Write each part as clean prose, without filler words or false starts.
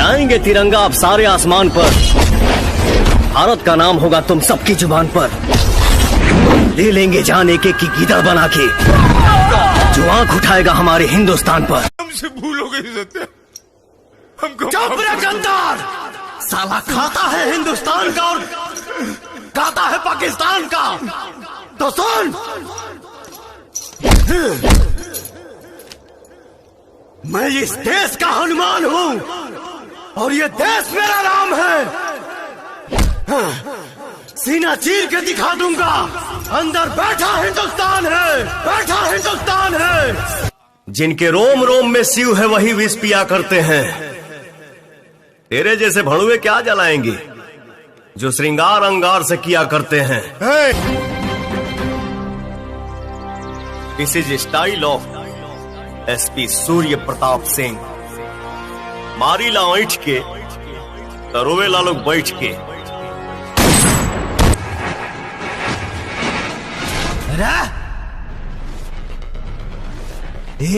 लहराएंगे तिरंगा अब सारे आसमान पर, भारत का नाम होगा तुम सबकी जुबान पर। ले लेंगे जान एक एक की गीदड़ बना के, जो आंख उठाएगा हमारे हिंदुस्तान पर। हमसे भूल हो गई सत्या, हमको चुप रे गद्दार! साला खाता है हिंदुस्तान का और गाता है पाकिस्तान का। तो सुन, मैं इस देश का हनुमान हूं और ये देश मेरा नाम है। सीना चीर के दिखा दूंगा, अंदर बैठा हिंदुस्तान है, बैठा हिंदुस्तान है। जिनके रोम रोम में शिव है वही विष पिया करते हैं। तेरे जैसे भड़ुए क्या जलाएंगे जो श्रृंगार अंगार से किया करते हैं। This is style of SP Surya Pratap Singh. मारी ला ऐठ के, तरोवे ला लोग बैठ के।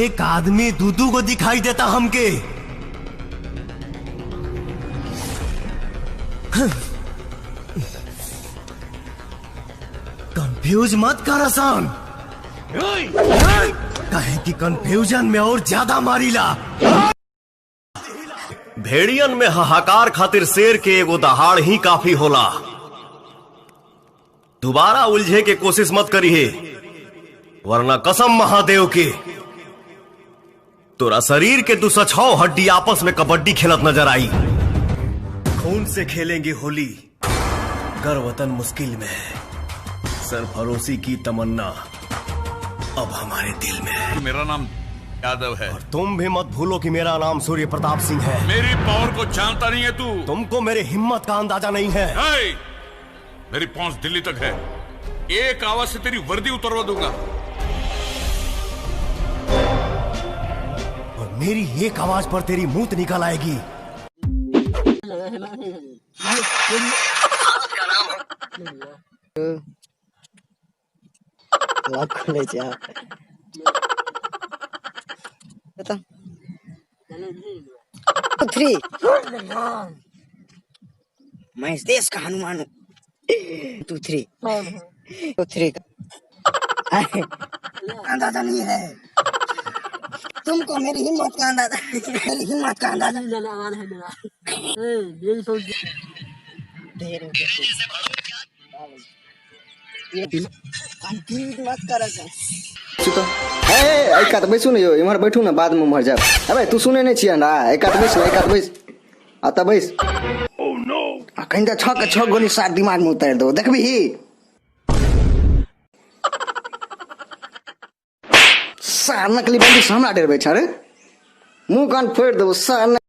एक आदमी दूदू को दिखाई देता हमके। कंफ्यूज मत कर आसान, कहे कि कंफ्यूजन में और ज्यादा मारीला। भेड़ियन में हाहाकार खातिर शेर के एगो दहाड़ ही काफी होला। दोबारा उलझे के कोशिश मत करिए, वरना कसम महादेव के तोरा शरीर के 206 हड्डी आपस में कबड्डी खेलत नजर आई। खून से खेलेंगे होली, गर वतन मुश्किल में है, सरफरोशी की तमन्ना अब हमारे दिल में है। मेरा नाम यादव है और तुम भी मत भूलो कि मेरा नाम सूर्य प्रताप सिंह है। मेरी पावर को जानता नहीं है तू। तुमको मेरे हिम्मत का अंदाजा नहीं है। मेरी पहुंच दिल्ली तक है, एक आवाज से तेरी वर्दी उतरवा दूंगा। और मेरी एक आवाज पर तेरी मूत निकल आएगी। खुले जा बता 3 मैं इस देश का हनुमान हूँ। 2 3 2 3 अंदाजा नहीं है तुमको, मेरी हिम्मत का अंदाजा, मेरी हिम्मत का अंदाजा। मत कर एक हाथ बैसू नहीं हो, इमहर बैठू ना, बाद में उमहर जाओ। अबे तू सुने नहीं छिया ना, एक हाथ बैस, एक हाथ बैस, आता बैस। कहीं तो 6 के 6 गोली साथ दिमाग में उतार दो, देखबी ही सार नकली बंदी सामने डेर बैठा रे, मुंह कान फोड़ दो सार।